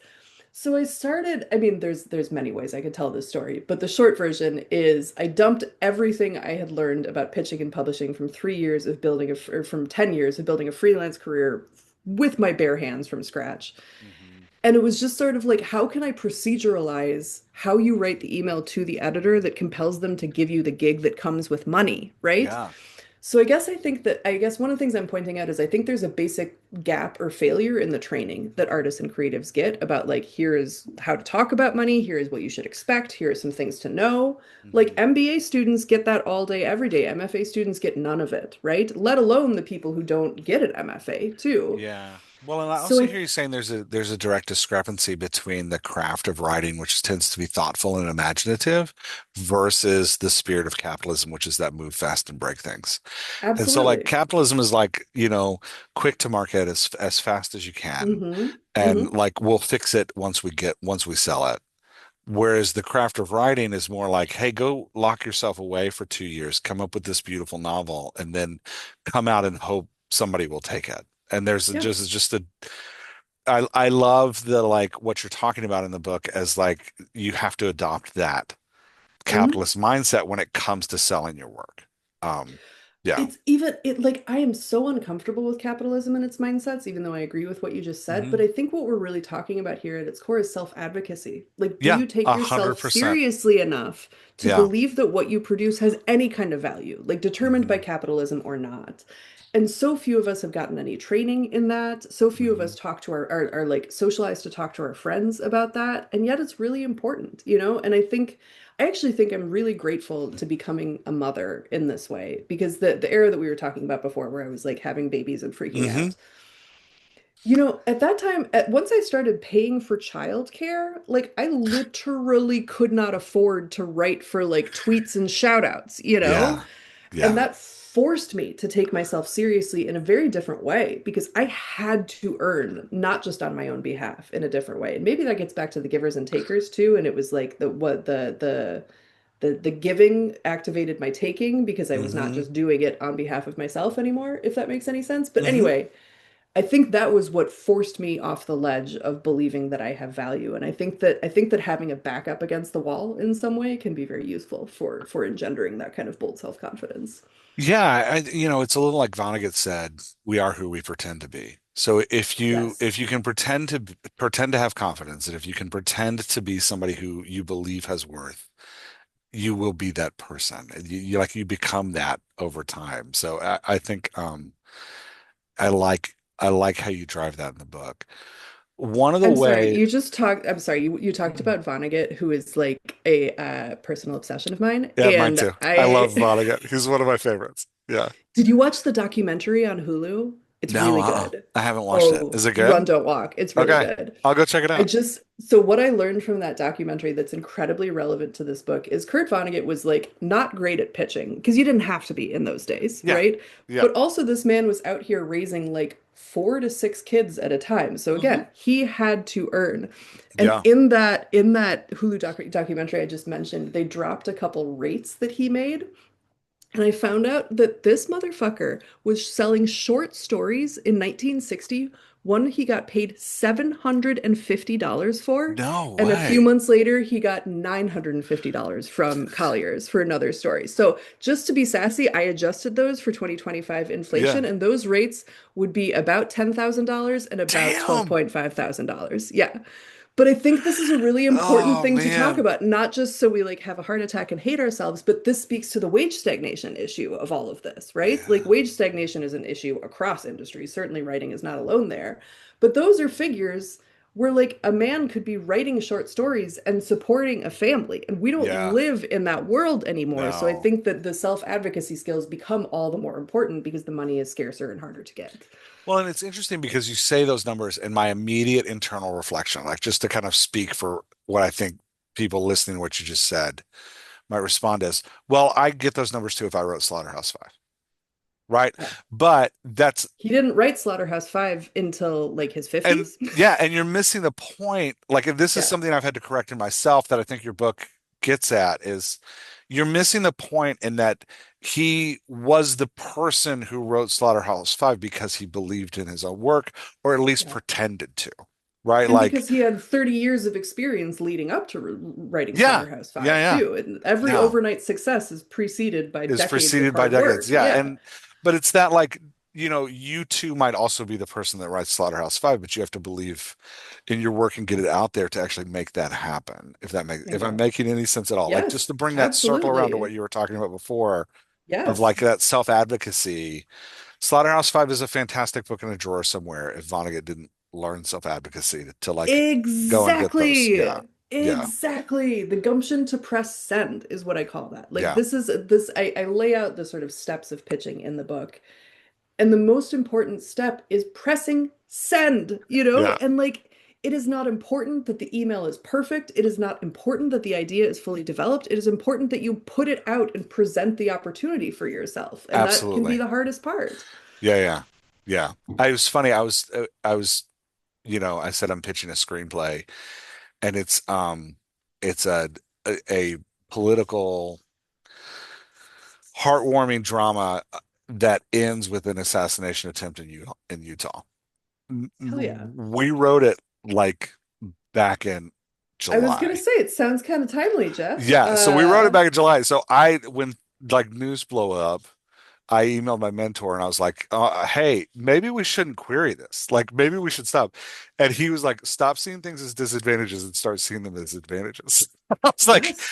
So I started, I mean, there's many ways I could tell this story, but the short version is I dumped everything I had learned about pitching and publishing from 3 years of building or from 10 years of building a freelance career with my bare hands from scratch. Mhm. And it was just sort of like, how can I proceduralize how you write the email to the editor that compels them to give you the gig that comes with money, right? Yeah. So I guess one of the things I'm pointing out is I think there's a basic gap or failure in the training that artists and creatives get about like here is how to talk about money, here is what you should expect, here are some things to know. Like Mhm. MBA students get that all day every day. MFA students get none of it, right? Let alone the people who don't get an MFA too. Yeah. Well, and I So also I hear you saying there's a direct discrepancy between the craft of writing, which tends to be thoughtful and imaginative, versus the spirit of capitalism, which is that move fast and break things. And so like absolutely. capitalism is like, quick to market as fast as you can. Mm-hmm. And Mm-hmm. like we'll fix it once we sell it. Whereas the craft of writing is more like, hey, go lock yourself away for 2 years, come up with this beautiful novel, and then come out and hope somebody will take it. And there's Yeah. just a I love the like what you're talking about in the book as like you have to adopt that Mm-hmm. capitalist mindset when it comes to selling your work. Um, yeah. It's even it like I am so uncomfortable with capitalism and its mindsets, even though I agree with what you just said. But Hmm. I think what we're really talking about here at its core is self-advocacy. Like, do Yeah, you take a yourself hundred percent. seriously enough to Yeah. believe that what you produce has any kind of value, like determined by Hmm. capitalism or not? And so few of us have gotten any training in that. So few of Hmm. us talk to are like socialized to talk to our friends about that. And yet it's really important. And I actually think I'm really grateful to becoming a mother in this way because the era that we were talking about before, where I was like having babies and freaking Hmm. out, at that time, once I started paying for childcare, like I literally could not afford to write for like tweets and shout outs. Yeah. And Yeah. that forced me to take myself seriously in a very different way because I had to earn, not just on my own behalf, in a different way. And maybe that gets back to the givers and takers too. And it was like the giving activated my taking because I was not Hmm. just doing it on behalf of myself anymore, if that makes any sense. But Hmm. anyway, I think that was what forced me off the ledge of believing that I have value. And I think that having a backup against the wall in some way can be very useful for engendering that kind of bold self-confidence. Yeah, it's a little like Vonnegut said, we are who we pretend to be. So Yes. if you can pretend to have confidence, and if you can pretend to be somebody who you believe has worth, you will be that person. You become that over time. So I think I like how you drive that in the book. One of the I'm sorry, way you just talked, I'm sorry, you talked about Vonnegut, who is like a personal obsession of mine. Yeah, mine And too. I love I Vonnegut. He's one of my favorites. Yeah. did you watch the documentary on Hulu? It's No, really good. I haven't watched it. Oh, Is it Run, good? Don't Walk. It's really Okay. good. I'll go check it out. So what I learned from that documentary that's incredibly relevant to this book is Kurt Vonnegut was like not great at pitching because you didn't have to be in those days, Yeah. right? Yeah. But also this man was out here raising like 4 to 6 kids at a time. So Hmm. again, he had to earn. And Yeah. in that Hulu documentary I just mentioned, they dropped a couple rates that he made. And I found out that this motherfucker was selling short stories in 1960. One he got paid $750 for, No and a few way. months later he got $950 from Collier's for another story. So just to be sassy, I adjusted those for 2025 Yeah. inflation, and those rates would be about $10,000 and about Damn. $12,500. Yeah. But I think this is a really important Oh thing to talk man. about, not just so we like have a heart attack and hate ourselves, but this speaks to the wage stagnation issue of all of this, right? Like Yeah. wage stagnation is an issue across industries. Certainly writing is not alone there. But those are figures where like a man could be writing short stories and supporting a family. And we don't Yeah. live in that world anymore. So I No. think that the self-advocacy skills become all the more important because the money is scarcer and harder to get. Well, and it's interesting because you say those numbers and my immediate internal reflection, like just to kind of speak for what I think people listening to what you just said might respond as, well, I get those numbers too if I wrote Slaughterhouse-Five, right? Uh, But that's He didn't write Slaughterhouse-Five until like his and 50s. yeah, and you're missing the point. Like if this is Yeah. something I've had to correct in myself that I think your book gets at is you're missing the point in that he was the person who wrote Slaughterhouse-Five because he believed in his own work or at least Yeah. pretended to, right? And Like, because he had 30 years of experience leading up to writing yeah, Slaughterhouse yeah, Five yeah. too. And every No, overnight success is preceded by is decades of preceded by hard decades. work. Yeah. Yeah. But it's that like, you too might also be the person that writes Slaughterhouse-Five, but you have to believe in your work and get it out there to actually make that happen. If I'm Bingo. making any sense at all, like just Yes, to bring that circle around to what absolutely. you were talking about before of like Yes. that self-advocacy. Slaughterhouse-Five is a fantastic book in a drawer somewhere if Vonnegut didn't learn self-advocacy to like go and get those. Yeah. Exactly. Yeah. Exactly. The gumption to press send is what I call that. Like Yeah. I lay out the sort of steps of pitching in the book. And the most important step is pressing send, Yeah. And like, it is not important that the email is perfect. It is not important that the idea is fully developed. It is important that you put it out and present the opportunity for yourself. And that can be Absolutely. the hardest part. Yeah, yeah, yeah. I was funny. I said I'm pitching a screenplay, and it's a political, heartwarming drama that ends with an assassination attempt in Utah. Hell yeah. We wrote it like back in I was gonna July. say it sounds kind of timely, Jeff. Yeah, so we wrote it back in July. So when like news blow up. I emailed my mentor and I was like, hey, maybe we shouldn't query this. Like, maybe we should stop. And he was like, stop seeing things as disadvantages and start seeing them as advantages. I was like, Yes,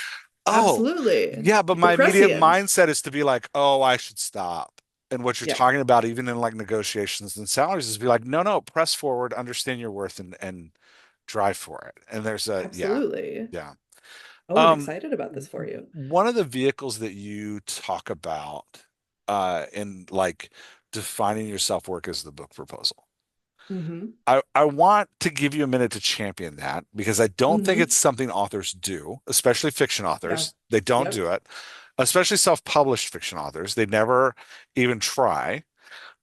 oh, absolutely. yeah, but The my immediate prescient. mindset is to be like, oh, I should stop. And what you're Yeah, talking about, even in like negotiations and salaries, is be like, no, no, press forward, understand your worth and drive for it. And yeah, absolutely. yeah. Oh, I'm Um, excited about this for you. one of the vehicles that you talk about in like defining your self-work is the book proposal. Hmm. I want to give you a minute to champion that because I don't think it's Hmm. something authors do, especially fiction Yeah. authors. They don't Yep. do it, especially self-published fiction authors. They never even try.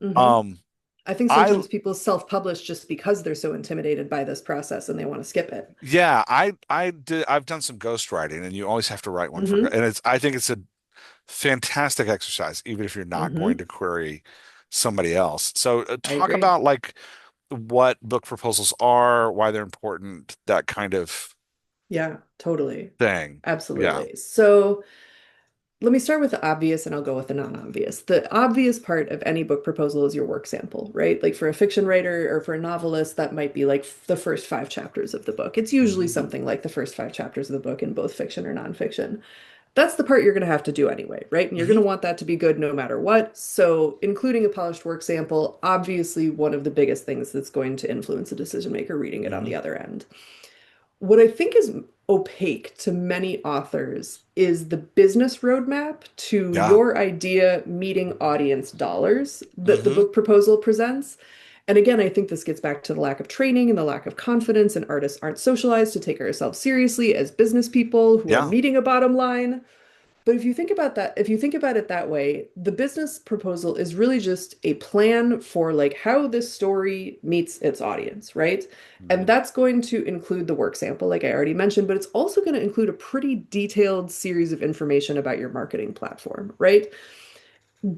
Hmm. Um, I think I sometimes people self-publish just because they're so intimidated by this process and they want to skip it. yeah, I've done some ghostwriting and you always have to write one Hmm. and I think it's a fantastic exercise, even if you're not going to Hmm. query somebody else. So I talk agree. about like what book proposals are, why they're important, that kind of Yeah, totally. thing. Yeah. Absolutely. So let me start with the obvious and I'll go with the non-obvious. The obvious part of any book proposal is your work sample, right? Like for a fiction writer or for a novelist, that might be like the first 5 chapters of the book. It's usually Hmm. something like the first 5 chapters of the book in both fiction or nonfiction. That's the part you're going to have to do anyway, right? And you're going Hmm. to want that to be good no matter what. So, including a polished work sample, obviously one of the biggest things that's going to influence a decision maker reading it on Hmm. the other end. What I think is opaque to many authors is the business roadmap to Yeah. your idea meeting audience dollars that the Hmm. book proposal presents. And again, I think this gets back to the lack of training and the lack of confidence, and artists aren't socialized to take ourselves seriously as business people who are Yeah. meeting a bottom line. But if you think about that, if you think about it that way, the business proposal is really just a plan for like how this story meets its audience, right? And Mhm. that's going to include the work sample, like I already mentioned, but it's also going to include a pretty detailed series of information about your marketing platform, right?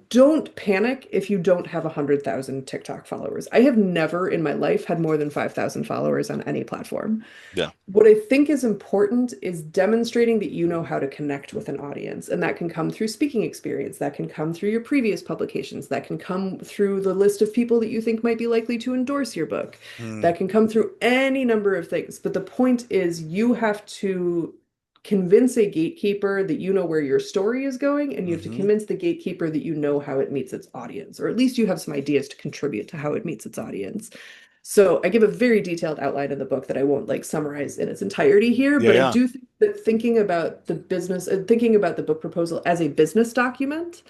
Don't panic if you don't have 100,000 TikTok followers. I have never in my life had more than 5,000 followers on any platform. Yeah. What I think is important is demonstrating that you know how to connect with an audience. And that can come through speaking experience, that can come through your previous publications, that can come through the list of people that you think might be likely to endorse your book, Mm. that can come through any number of things. But the point is, you have to convince a gatekeeper that you know where your story is going, and you have to Hmm. convince the gatekeeper that you know how it meets its audience, or at least you have some ideas to contribute to how it meets its audience. So I give a very detailed outline of the book that I won't like summarize in its entirety here, Yeah. but I Yeah. do think that thinking about the business, thinking about the book proposal as a business document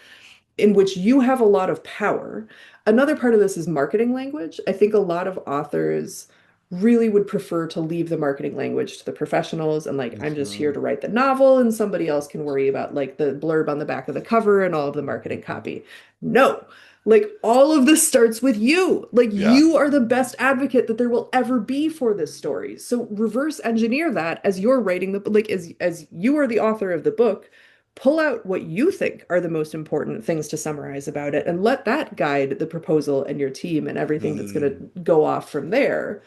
in which you have a lot of power. Another part of this is marketing language. I think a lot of authors really would prefer to leave the marketing language to the professionals and like I'm just here Hmm. to write the novel and somebody else can worry about like the blurb on the back of the cover and all of the marketing copy. No. Like all of this starts with you. Like Yeah. you are the best advocate that there will ever be for this story. So reverse engineer that as you're writing the like as you are the author of the book, pull out what you think are the most important things to summarize about it and let that guide the proposal and your team and everything that's going Mm. to go off from there.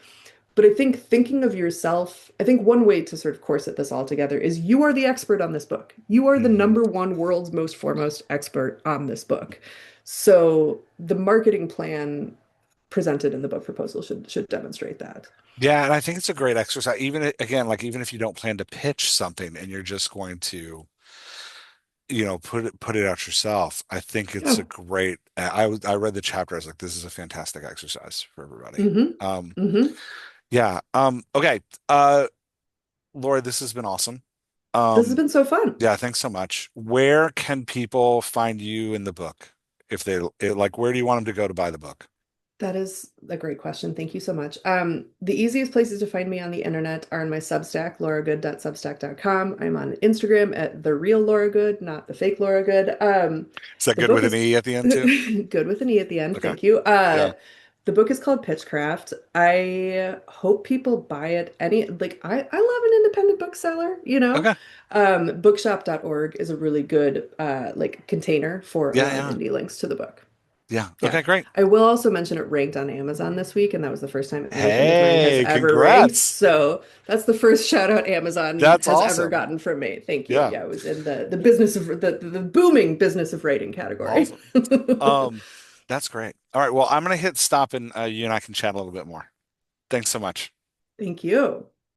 But I think thinking of yourself, I think one way to sort of corset this all together is you are the expert on this book. You are the Hmm. number one world's most foremost expert on this book. So the marketing plan presented in the book proposal should demonstrate that. Yeah, and I think it's a great exercise. Again, like even if you don't plan to pitch something and you're just going to, put it out yourself, I think it's Yeah. a great. I read the chapter. I was like, this is a fantastic exercise for everybody. Mm-hmm. Um, Mm-hmm. yeah. Okay. Lori, this has been awesome. This has Um, been so fun. yeah, thanks so much. Where can people find you in the book? If like, where do you want them to go to buy the book? That is a great question. Thank you so much. The easiest places to find me on the internet are in my Substack, lauragood.substack.com. I'm on Instagram at the real Laura Good, not the fake Laura Good. Is that The good book with an is E at the end too? good with an E at the end. Okay. Thank you. Yeah. The book is called Pitchcraft. I hope people buy it. I love an independent bookseller, you know. Okay. Bookshop.org is a really good like container for a Yeah. lot of Yeah. indie links to the book. Yeah. Yeah. Okay. Great. I will also mention it ranked on Amazon this week, and that was the first time anything of mine has Hey, ever ranked. congrats. So that's the first shout out Amazon That's has ever awesome. gotten from me. Thank you. Yeah. Yeah, it was in the business of the booming business of writing category. Awesome. Um, that's great. All right. Well, I'm gonna hit stop and you and I can chat a little bit more. Thanks so much. Thank you.